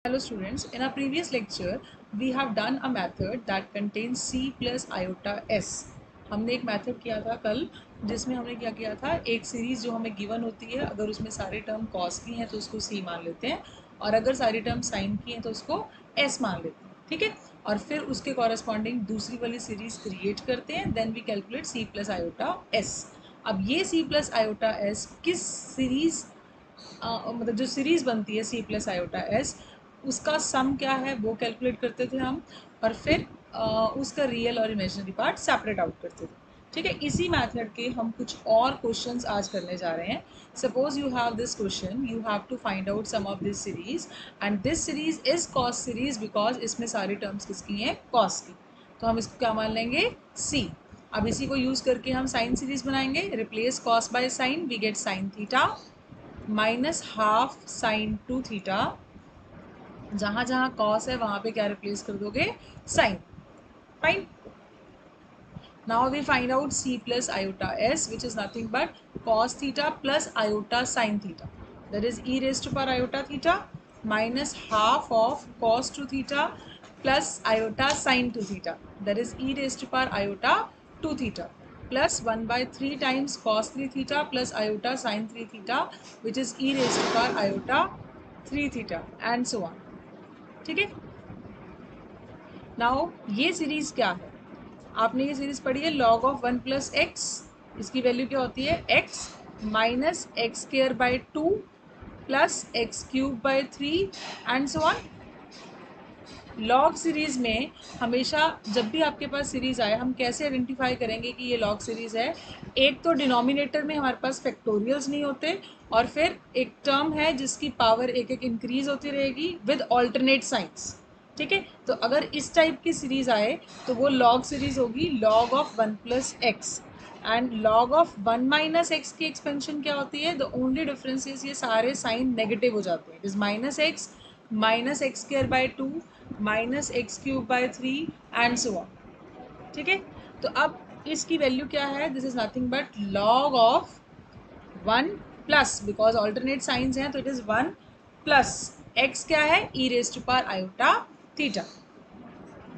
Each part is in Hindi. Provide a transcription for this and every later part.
Hello students, in our previous lecture we have done a method that contains c plus iota s. हमने एक मेथड किया था कल जिसमें हमने क्या किया था, एक सीरीज जो हमें गिवन होती है, अगर उसमें सारे टर्म कॉस की हैं तो उसको c मान लेते हैं और अगर सारी टर्म साइन की हैं तो उसको s मान लेते हैं, ठीक है। और फिर उसके कॉरस्पॉन्डिंग दूसरी वाली सीरीज क्रिएट करते हैं, then we calculate c plus iota s. अब ये c प्लस आयोटा s किस सीरीज मतलब जो सीरीज़ बनती है सी प्लस आयोटा एस, उसका सम क्या है वो कैलकुलेट करते थे हम, और फिर उसका रियल और इमेजिनरी पार्ट सेपरेट आउट करते थे, ठीक है। इसी मेथड के हम कुछ और क्वेश्चंस आज करने जा रहे हैं. Suppose you have this question, you have to find out sum of this series and this series is cos series because इसमें सारी टर्म्स किसकी हैं, कॉस की. तो हम इसको क्या मान लेंगे, सी. अब इसी को यूज़ करके हम साइन सीरीज बनाएंगे. Replace cos by sine, we get sine theta minus half sine two theta. जहाँ जहाँ कॉस है वहाँ पे क्या रिप्लेस कर दोगे, sine. Fine. Now we find out c plus iota s which is nothing but cos theta plus iota sine theta, that is e raise to power iota theta minus half of cos two theta plus iota sine two theta, that is e raise to power iota two theta plus 1/3 times cos 3 theta plus iota sine 3 theta which is e raise to power iota 3 theta and so on, ठीक है. नाउ ये सीरीज क्या है, आपने ये सीरीज पढ़ी है लॉग ऑफ 1 प्लस एक्स. इसकी वैल्यू क्या होती है, x minus X square by two plus x cube by three and so on. Log series में हमेशा जब भी आपके पास सीरीज आए, हम कैसे आइडेंटिफाई करेंगे कि ये लॉग सीरीज है. एक तो डिनोमिनेटर में हमारे पास फैक्टोरियल्स नहीं होते, और फिर एक टर्म है जिसकी पावर एक एक इंक्रीज होती रहेगी विद ऑल्टरनेट साइंस, ठीक है. तो अगर इस टाइप की सीरीज आए तो वो लॉग सीरीज होगी, log of 1 plus x. And log of 1 minus X की एक्सपेंशन क्या होती है, द ओनली डिफरेंस इज ये सारे साइन नेगेटिव हो जाते हैं. Is minus X square by two minus X cube by three and so on, ठीक है. तो अब इसकी वैल्यू क्या है, this is nothing but log of 1 plus, because alternate signs हैं तो इट इज 1 प्लस एक्स क्या है, ई raise to power iota theta.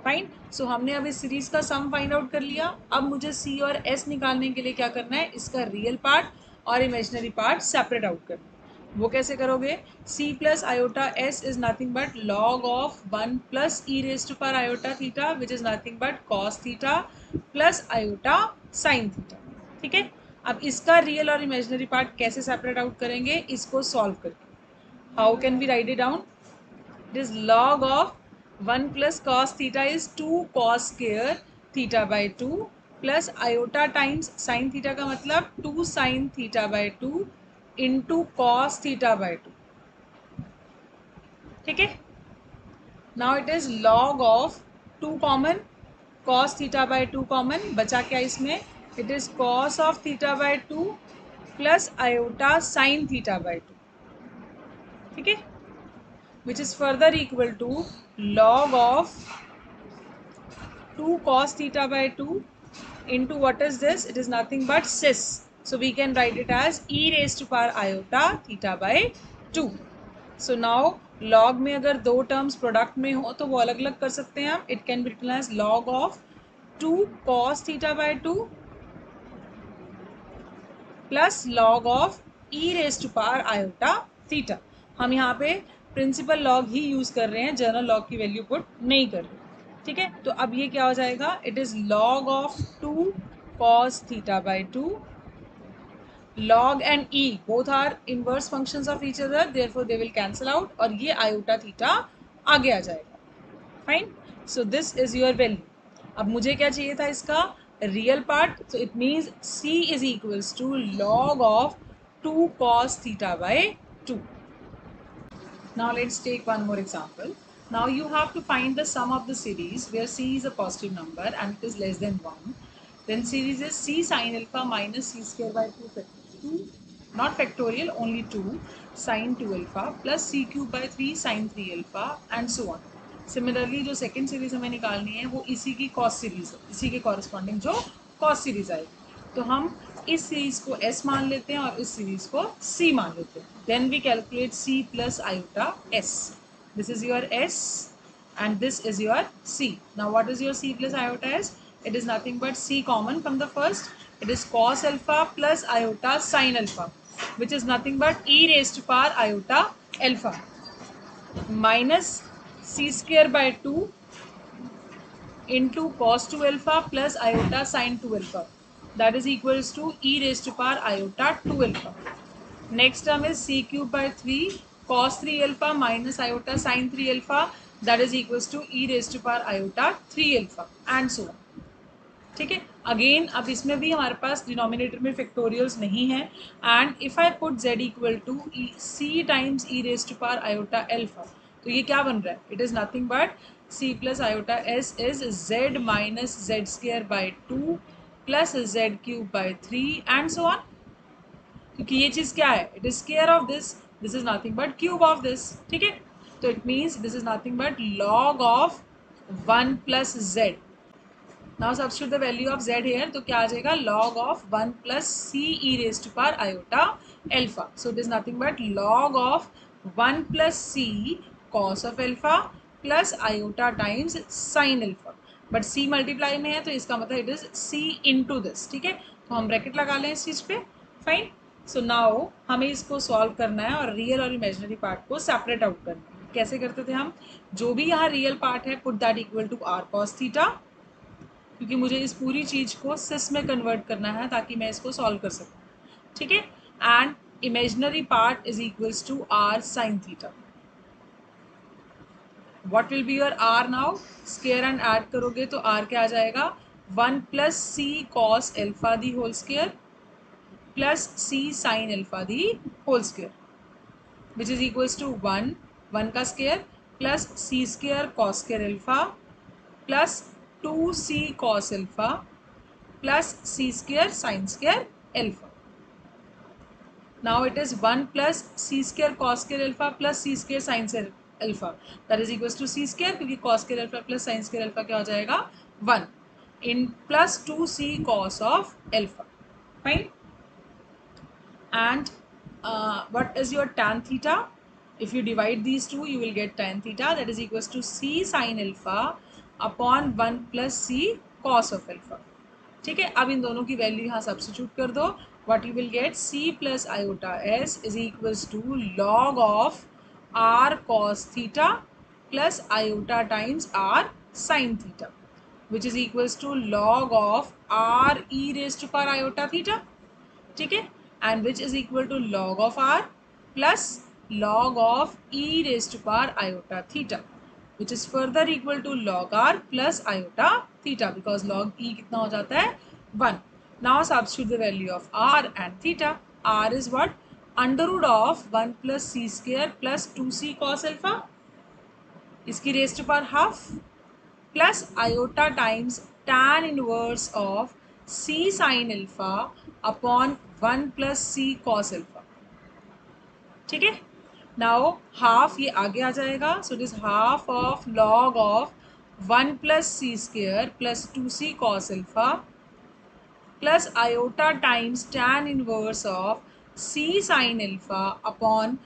Fine. So हमने अब इस सीरीज का सम फाइंड आउट कर लिया. अब मुझे सी और एस निकालने के लिए क्या करना है, इसका रियल पार्ट और इमेजिनरी पार्ट सेपरेट आउट करना है. वो कैसे करोगे, c plus iota s is nothing but log of 1 plus e raise to power iota theta which is nothing but cos theta plus iota sine theta, ठीक है. अब इसका रियल और इमेजिनरी पार्ट कैसे सेपरेट आउट करेंगे, इसको सॉल्व करके. How can we write it down, it is log of 1 plus cos theta is 2 cos square theta by 2 plus iota times sine theta का मतलब 2 sine theta by 2 into cos theta by 2, ठीक है. Now it is log of 2 common, cos theta by 2 common, बचा क्या इसमें, it is cos of theta by 2 plus iota sine theta by 2, ठीक है, which is further equal to log of 2 cos theta by 2 into what is this, it is nothing but cis. So we can write it as e raised to power iota theta by 2. So now log में अगर दो टर्म्स प्रोडक्ट में हो तो वो अलग अलग कर सकते हैं हम. It can be written as log of 2 cos theta by 2 plus log of e raised to power iota theta. हम यहाँ पे प्रिंसिपल लॉग ही यूज़ कर रहे हैं, जनरल लॉग की वैल्यू पुट नहीं कर रहे, ठीक है. तो अब ये क्या हो जाएगा, it is log of 2 cos theta by 2. log and e both are inverse functions of each other, therefore they will cancel out और ये आयोटा थीटा आगे आ जाएगा. Fine. So this is your value. अब मुझे क्या चाहिए था, इसका real part. So it means c is equals to log of 2 cos theta by 2. Now let's take one more example. Now you have to find the sum of the series where c is a positive number and it is less than 1. Then series is c sin alpha minus c square by 2, not factorial, only 2 sin 2 alpha plus c cube by 3 sin 3 alpha and so on. Similarly जो सेकेंड सीरीज हमें निकालनी है वो इसी की कॉस सीरीज है, इसी के कॉरस्पॉन्डिंग जो कॉस सीरीज आएगी. तो हम इस सीरीज को s मान लेते हैं और इस सीरीज को c मान लेते हैं. Then we calculate c plus iota s. this is your S and this is your C. Now what is your C plus iota S? It is nothing but C common from the first. It is cos alpha plus iota sin alpha, which is nothing but e raised to power iota alpha minus C square by 2 into cos 2 alpha plus iota sin 2 alpha, that is equals to e raised to power iota 2 alpha. Next term is c cube by 3 cos 3 alpha minus iota sin 3 alpha, that is equals to e raised to power iota 3 alpha and so on. ठीक है, अगेन अब इसमें भी हमारे पास डिनोमिनेटर में फैक्टोरियल्स नहीं है, and if I put z equal to c times e raise to power iota alpha, तो ये क्या बन रहा है? It is nothing but c plus iota s is z minus z square by 2 plus z cube by 3 and so on, क्योंकि ये चीज़ क्या है? It is square of this is nothing but cube of this. ठीक है, तो it means this is nothing but log of 1 plus Z. Now substitute the value of z here, तो क्या आ जाएगा? log of 1 plus c e raised to power iota alpha. So it is nothing but log of 1 plus c cos of alpha plus iota times sin alpha. But c multiply में है तो इसका मतलब it is c into this. ठीक है, तो हम ब्रैकेट लगा लें इस चीज़ पे. फाइन. सो नाउ हमें इसको सॉल्व करना है और रियल और इमेजिनरी पार्ट को सेपरेट आउट करना है. कैसे करते थे हम? जो भी यहाँ रियल पार्ट है put that equal to r cos theta, क्योंकि मुझे इस पूरी चीज़ को सिस में कन्वर्ट करना है ताकि मैं इसको सॉल्व कर सकूँ. ठीक है, and imaginary part is equals to R sine theta. What will be your R now? Square and add करोगे तो आर क्या आ जाएगा? 1 plus C cos alpha the whole square plus C sine alpha the whole square, which is equals to 1 का square plus C square cos square alpha plus 2c cos alpha plus c square sin square alpha. Now it is 1 plus c square cos square alpha plus c square sin square alpha, that is equals to c square, क्योंकि cos square alpha plus sin square alpha क्या हो जाएगा? 1 in plus 2c cos of alpha. Fine. And what is your tan theta? If you divide these two you will get tan theta, that is equals to c sin alpha upon 1 plus C cos of alpha. ठीक है, अब इन दोनों की वैल्यू यहाँ सब्स्टिट्यूट कर दो. What you will get? C plus iota s is equals to log of r cos theta plus iota times r sine theta, which is equals to log of r e raise to power iota theta. ठीक है, and which is equal to log of r plus log of e raised to power iota theta, which is further equal to log r plus iota theta, because log e कितना हो जाता है? 1. Now substitute the value of r and theta. r is what? Under root of 1 plus c square plus 2c cos alpha, इसकी raised to power half, plus iota times tan inverse of c sin alpha upon 1 plus c cos alpha. ठीक है, नाउ हाफ ये आगे आ जाएगा, so it is half of log of 1 plus c square plus 2c cos alpha plus iota times tan inverse of c sine alpha upon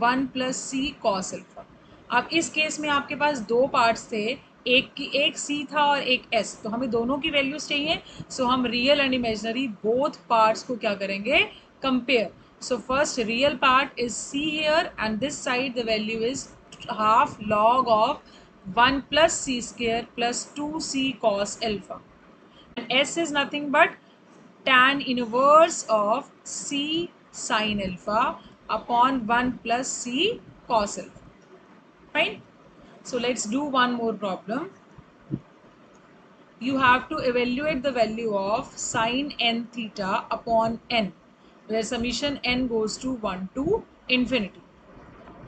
1 plus C cos alpha. अब इस केस में आपके पास दो पार्ट्स थे, एक c था और एक s, तो हमें दोनों की वैल्यूज चाहिए. सो हम real and imaginary both parts को क्या करेंगे? Compare. So first real part is c here, and this side the value is half log of 1 plus c square plus 2c cos alpha, and s is nothing but tan inverse of c sin alpha upon 1 plus c cos alpha. Fine. So let's do one more problem. You have to evaluate the value of sin n theta upon n, where summation n goes to 1 to infinity.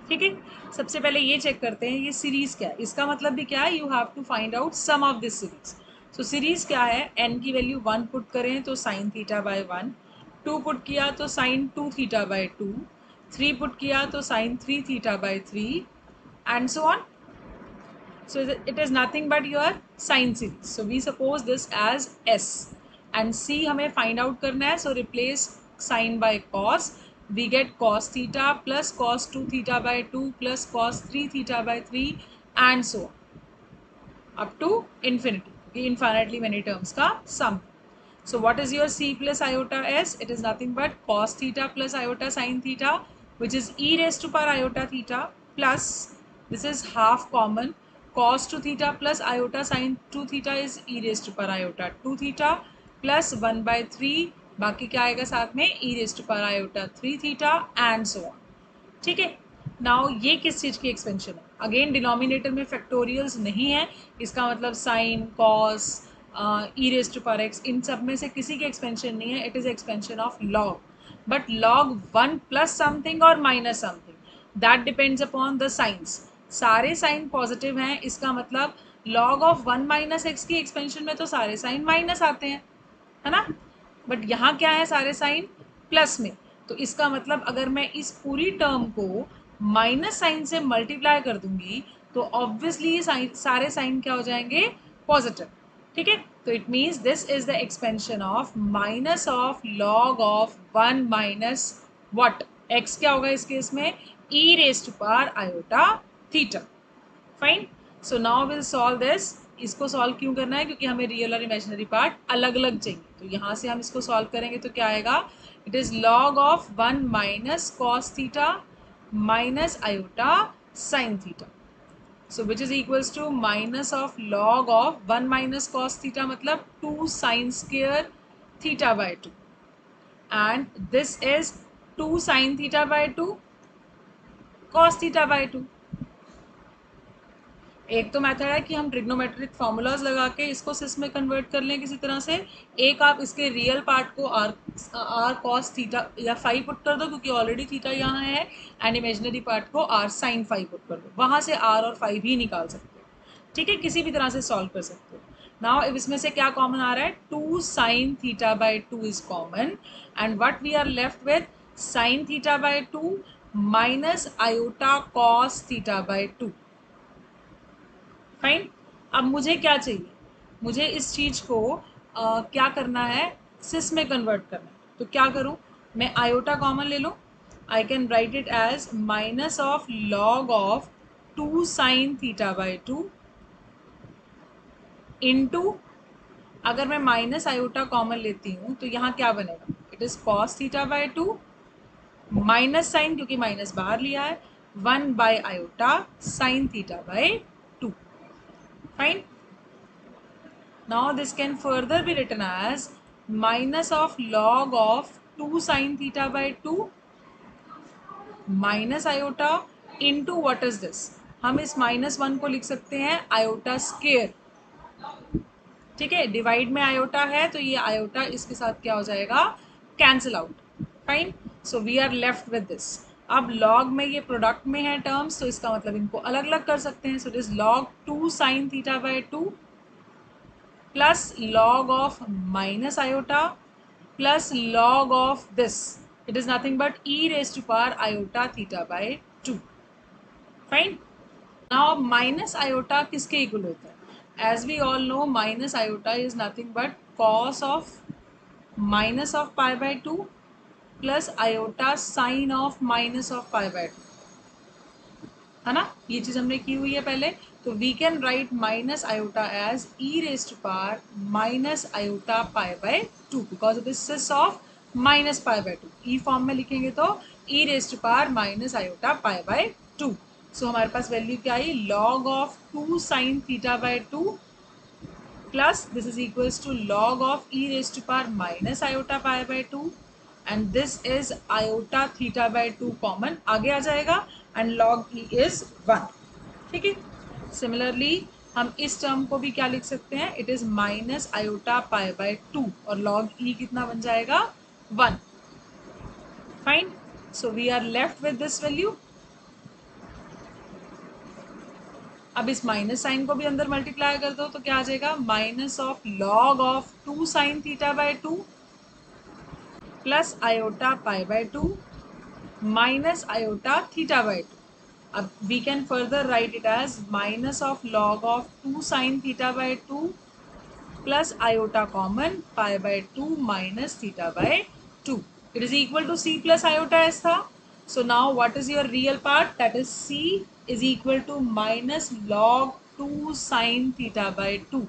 ठीक है, सबसे पहले ये चेक करते हैं ये सीरीज क्या है. इसका मतलब भी क्या है? You have to find out sum of this series. So series क्या है? n की वैल्यू 1 पुट करें तो साइन थीटा बाय 1, 2 पुट किया तो साइन 2 थीटा बाय 2, 3 पुट किया तो sine 3 theta by 3 and so on. So it is nothing but your sine series. So we suppose this as s, and c हमें find out करना है. So replace sin by cos, we get cos theta plus cos 2 theta by 2 plus cos 3 theta by 3 and so on up to infinity. ये infinitely many terms का sum. So what is your c plus iota s? It is nothing but cos theta plus iota sin theta, which is e raised to power iota theta, plus this is half common, cos 2 theta plus iota sin 2 theta is e raised to power iota 2 theta plus 1/3, बाकी क्या आएगा साथ में, e raised to power iota 3 theta and so on. ठीक है. नाउ ये किस चीज़ की एक्सपेंशन है? अगेन डिनोमिनेटर में फैक्टोरियल्स नहीं है, इसका मतलब sine, cos, E raise to power X, इन सब में से किसी की एक्सपेंशन नहीं है. It is expansion of log. But log 1 plus something और minus something, that depends upon the signs. सारे साइन पॉजिटिव हैं, इसका मतलब लॉग ऑफ 1 माइनस एक्स की एक्सपेंशन में तो सारे साइन माइनस आते हैं, है ना. बट यहाँ क्या है, सारे साइन प्लस में. तो इसका मतलब अगर मैं इस पूरी टर्म को माइनस साइन से मल्टीप्लाई कर दूंगी तो ऑब्वियसली ये सारे साइन क्या हो जाएंगे, पॉजिटिव. ठीक है. तो it means this is the expansion of minus of log of 1 minus what, X क्या होगा इस केस में, E raise to power iota theta. Fine. So now will solve this. इसको सॉल्व क्यों करना है, क्योंकि हमें रियल और इमेजिनरी पार्ट अलग अलग चाहिए. तो यहाँ से हम इसको सॉल्व करेंगे तो क्या आएगा, it is log of 1 minus cos theta minus iota sine theta. So which is equals to minus of log of 1 minus cos theta मतलब 2 sine square theta by 2 and this is 2 sine theta by 2 cos theta by 2. एक तो मेथड है कि हम ट्रिग्नोमेट्रिक फॉर्मूलाज लगा के इसको सिस में कन्वर्ट कर लें किसी तरह से. एक आप इसके रियल पार्ट को आर कॉस थीटा या फाई पुट कर दो, क्योंकि ऑलरेडी थीटा यहाँ है, एंड इमेजिनरी पार्ट को आर साइन फाई पुट कर दो, वहाँ से आर और फाई भी निकाल सकते हो. ठीक है, किसी भी तरह से सॉल्व कर सकते हो. नाउ इसमें से क्या कॉमन आ रहा है, 2 sine theta by 2 is common and what we are left with, sine theta by 2 minus iota cos theta by 2. Fine. अब मुझे क्या चाहिए, मुझे इस चीज़ को क्या करना है, सिस में कन्वर्ट करना है. तो क्या करूँ, मैं आयोटा कॉमन ले लूँ. I can write it as minus of log of 2 sine theta by 2 into, अगर मैं माइनस आयोटा कॉमन लेती हूँ तो यहाँ क्या बनेगा, it is cos theta by 2 minus sine, क्योंकि माइनस बाहर लिया है, 1 by iota sine theta by 2. Fine. Now this can further be written as minus of log of 2 sin theta by 2 minus iota into what is this. हम इस -1 को लिख सकते हैं आयोटा स्केयर. ठीक है, डिवाइड में आयोटा है तो ये आयोटा इसके साथ क्या हो जाएगा, cancel out. Fine. So we are left with this. अब लॉग में ये प्रोडक्ट में है टर्म्स, तो इसका मतलब इनको अलग अलग कर सकते हैं. So it is log 2 sine theta by 2 plus log of minus iota plus log of this, it is nothing but e raise to power iota theta by 2. Fine. Now minus iota किसके इक्वल होता है, as we all know minus iota is nothing but cos of minus of pi by 2 plus iota sine of minus of pi by 2, है ना. ये चीज़ हमने की हुई है पहले. तो we can write minus iota as e raise to power minus iota pi by 2 because it is cis of minus pi by 2. E form में लिखेंगे तो e raise to power minus iota pi by 2. So हमारे पास वैल्यू क्या आई, log of 2 sine theta by 2 plus this is equals to log of e raise to power minus iota pi by 2 and this is iota theta by 2 common आगे आ जाएगा एंड लॉग ई इज 1. ठीक है. सिमिलरली हम इस टर्म को भी क्या लिख सकते हैं, it is minus iota pi by 2 और लॉग ई कितना बन जाएगा, 1. Fine. So we are left with this value. अब इस माइनस साइन को भी अंदर मल्टीप्लाई कर दो तो क्या आ जाएगा, minus of log of 2 sine theta by 2 plus iota pi by 2 minus iota theta by 2. अब we can further write it as minus of log of 2 sine theta by 2 plus iota common pi by 2 minus theta by 2. It is equal to c plus iota s था. So now what is your real part? That is c is equal to minus log 2 sin theta by 2.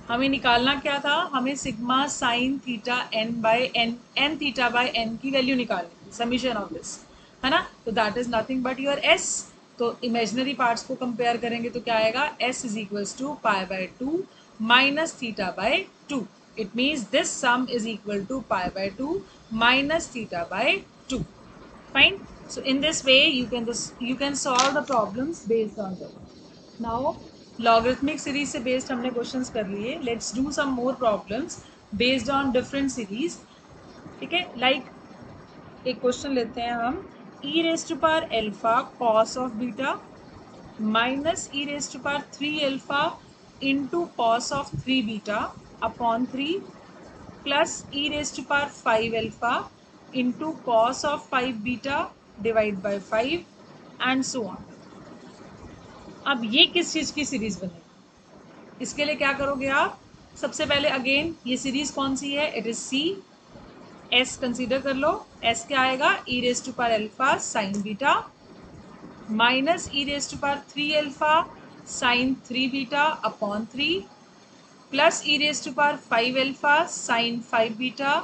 हमें निकालना क्या था? हमें sigma sine theta n by n, n theta by n की वैल्यू निकालनी थी, समीशन ऑफ दिस, है ना. तो that is nothing but your s. तो इमेजिनरी पार्ट्स को कंपेयर करेंगे तो क्या आएगा? S is equals to pi by 2 minus theta by 2. It means this sum is equal to pi by 2 minus theta by 2. Fine. So in this way you can solve the problems based on that. Now logarithmic series से based हमने questions कर लिए. Let's do some more problems based on different series. ठीक है. Like एक क्वेश्चन लेते हैं हम. e raised to power alpha cos of beta minus e raised to power 3 alpha into cos of 3 beta upon 3 plus e raised to power 5 alpha into cos of 5 beta divide by 5 and so on. अब ये किस चीज़ की सीरीज बनेगी? इसके लिए क्या करोगे आप? सबसे पहले अगेन ये सीरीज कौन सी है? It is C. S consider कर लो. एस क्या आएगा? E raise to power alpha sine beta minus e raise to power 3 alpha sine 3 beta upon 3 plus e raise to power 5 alpha sine 5 beta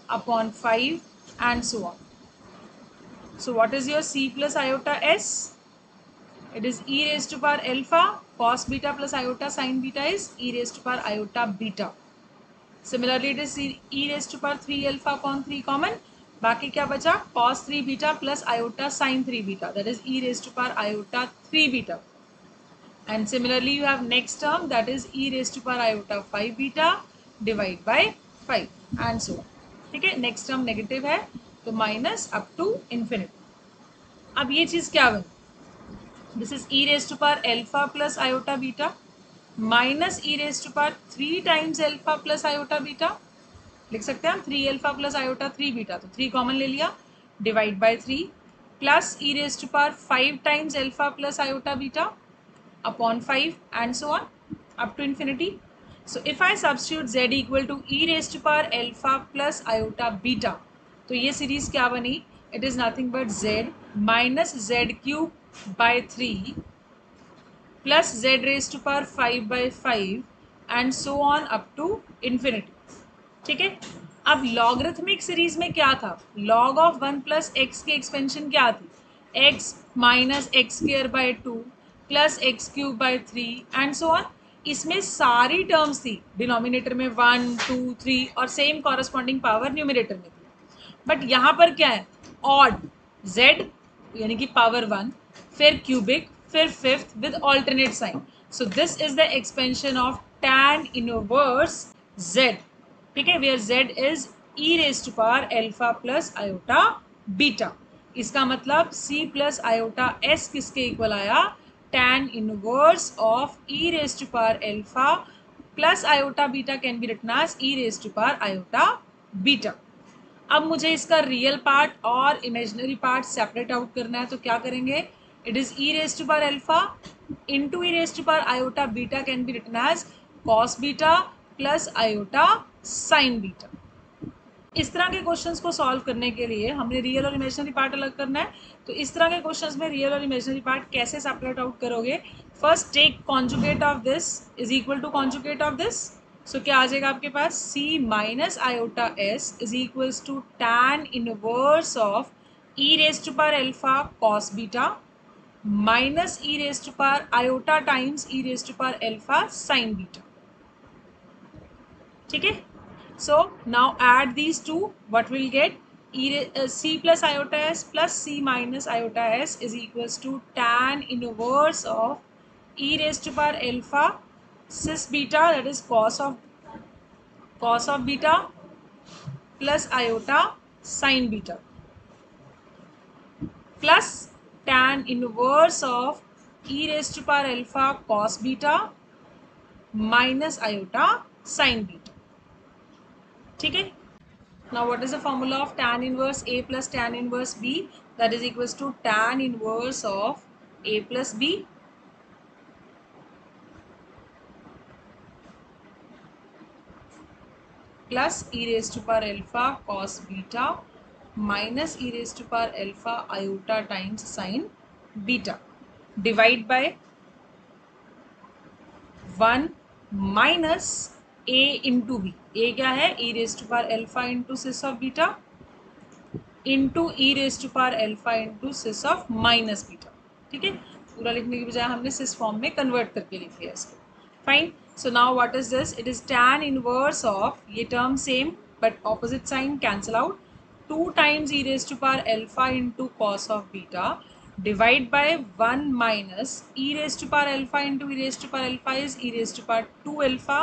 upon 5 and so on. So what is your c plus iota s? It is e raised to power alpha cos beta plus iota sin beta is e raised to power iota beta. Similarly it is e raised to power 3 alpha upon 3 common. बाकी क्या बचा? cos 3 beta plus iota sin 3 beta, that is e raised to power iota 3 beta. And similarly you have next term, that is e raised to power iota 5 beta divide by 5 and so on. ठीक है. नेक्स्ट टर्म नेगेटिव है तो माइनस अप टू इन्फिनिटी. अब ये चीज क्या बनी? This is e raised to power alpha plus iota beta minus e raised to power 3 times alpha plus iota beta. लिख सकते हैं हम 3 alpha plus iota 3 beta, तो 3 कॉमन ले लिया, divide by 3 plus e raised to power 5 times alpha plus iota beta upon 5 and so on up to infinity. So if I substitute z equal to e raised to power alpha plus iota beta, तो ये सीरीज क्या बनी? It is nothing but z minus z cube by 3 plus z raised to power 5 by 5 and so on up to infinity. ठीक है. अब लॉगरिथमिक सीरीज में क्या था? log of 1 plus x की एक्सपेंशन क्या थी? x minus x square by 2 plus x cube by 3 and so on. इसमें सारी टर्म्स थी डिनोमिनेटर में 1 2 3 और सेम कॉरस्पॉन्डिंग पावर न्यूमिनेटर में थी. बट यहाँ पर क्या है? ऑड z यानी कि पावर 1, फिर क्यूबिक, फिर fifth with alternate sign. So this is the expansion of tan inverse z. ठीक है. Where z is e raise to power alpha plus iota beta. इसका मतलब c प्लस आयोटा s किसके इक्वल आया? tan inverse of e raise to power alpha plus iota beta can be written as e raise to power iota beta. अब मुझे इसका रियल पार्ट और इमेजिनरी पार्ट सेपरेट आउट करना है, तो क्या करेंगे? It is e raise to power alpha into e raise to power iota beta can be written as cos beta plus iota sine beta. इस तरह के क्वेश्चंस को सॉल्व करने के लिए हमने रियल और इमेजिनरी पार्ट अलग करना है. तो इस तरह के क्वेश्चंस में रियल और इमेजिनरी पार्ट कैसे सेपरेट आउट करोगे? First take conjugate of this is equal to conjugate of this. So क्या आ जाएगा आपके पास? c minus iota s is equals to tan inverse of e raise to power alpha cos beta minus e raise to power iota times e raise to power alpha sine beta. ठीक है. So now add these two, what we'll get? C plus iota s plus c minus iota s is equals to tan inverse of e raised to power alpha cis beta, that is cos of beta plus iota sin beta plus tan inverse of e raised to power alpha cos beta minus iota sin beta. ठीक है. Now what is the formula of tan inverse A plus tan inverse B? That is equals to tan inverse of A plus B plus e raise to power alpha cos beta minus e raise to power alpha iota times sine beta divide by 1 minus A into B. A क्या है? ई raise to power alpha into cis of beta into e raise to power alpha into cis of minus beta. ठीक है, पूरा लिखने की बजाय हमने सिस फॉर्म में कन्वर्ट करके लिख लिया इसको। Fine, so now what is this? It is tan inverse of, ये term same but opposite sign cancel out, 2 times e raise to power alpha into cos of beta divide by 1 minus e raise to power alpha into e raise to power alpha is e raise to power 2 alpha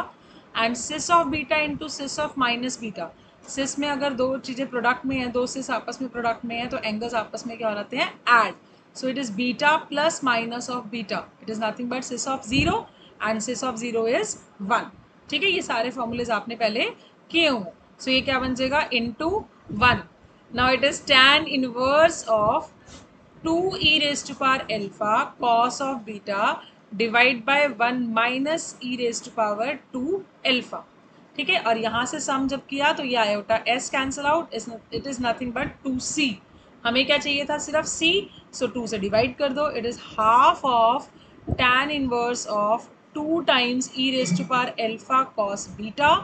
and cis of beta into cis of minus beta. Cis में अगर दो चीज़ें प्रोडक्ट में हैं, दो सिस आपस में प्रोडक्ट में है, तो एंगल्स आपस में क्या हो जाते हैं? Add. So it is beta plus minus of beta, it is nothing but cis of 0 and cis of 0 is 1। ठीक है, ये सारे फॉर्मूलेज आपने पहले किए हुए। सो ये क्या बन जाएगा? Into 1। Now it is tan inverse of 2 e raise to power alpha cos of beta divide by 1 minus e raise to power 2 alpha. ठीक है, और यहाँ से सम जब किया तो ये iota S cancel out, it is nothing but 2c। हमें क्या चाहिए था? सिर्फ c, सो 2 से डिवाइड कर दो। It is half of tan inverse of 2 times e raise to power alpha cos beta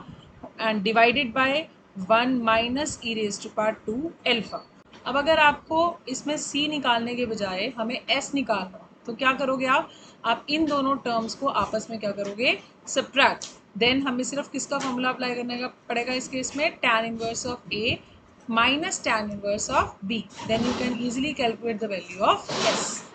and divided by 1 minus e raise to power 2 alpha. अब अगर आपको इसमें c निकालने के बजाय हमें s निकालना हो तो क्या करोगे आप इन दोनों टर्म्स को आपस में क्या करोगे? सब्ट्रैक्ट। देन हमें सिर्फ किसका फॉर्मूला अप्लाई करने का पड़ेगा इस केस में? tan inverse of a minus tan inverse of b। Then you can easily calculate the value of s।